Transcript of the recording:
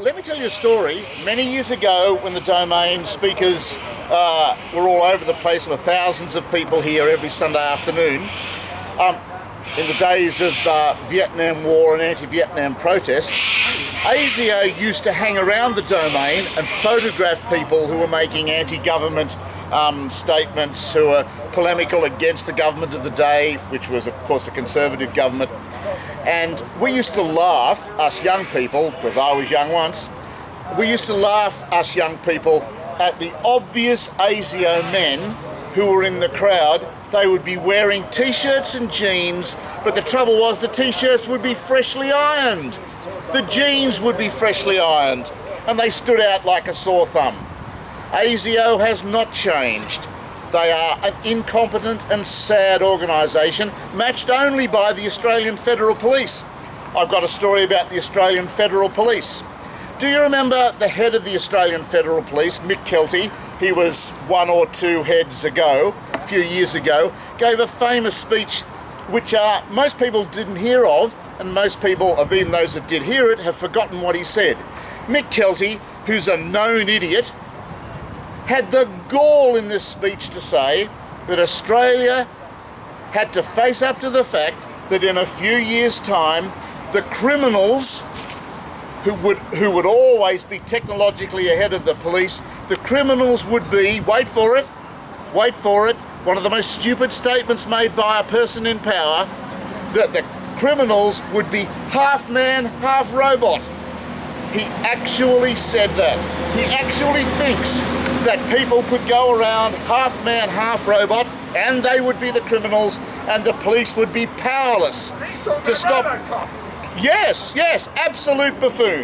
let me tell you a story. Many years ago, when the Domain speakers were all over the place, there were thousands of people here every Sunday afternoon. In the days of Vietnam War and anti-Vietnam protests, ASIO used to hang around the Domain and photograph people who were making anti-government statements, who were polemical against the government of the day, which was, of course, a conservative government. And we used to laugh, us young people, because I was young once, we used to laugh, us young people, at the obvious ASIO men who were in the crowd. They would be wearing t-shirts and jeans, but the trouble was the t-shirts would be freshly ironed. The jeans would be freshly ironed, and they stood out like a sore thumb. ASIO has not changed. They are an incompetent and sad organisation, matched only by the Australian Federal Police. I've got a story about the Australian Federal Police. Do you remember the head of the Australian Federal Police, Mick Kelty? He was one or two heads ago, a few years ago, gave a famous speech which most people didn't hear of, and most people, even those that did hear it, have forgotten what he said. Mick Kelty, who's a known idiot, had the gall in this speech to say that Australia had to face up to the fact that in a few years' time, the criminals who would always be technologically ahead of the police, the criminals would be, wait for it, one of the most stupid statements made by a person in power, that the criminals would be half man, half robot. He actually said that. He actually thinks that people could go around half man, half robot, and they would be the criminals, and the police would be powerless to stop. Yes, absolute buffoon.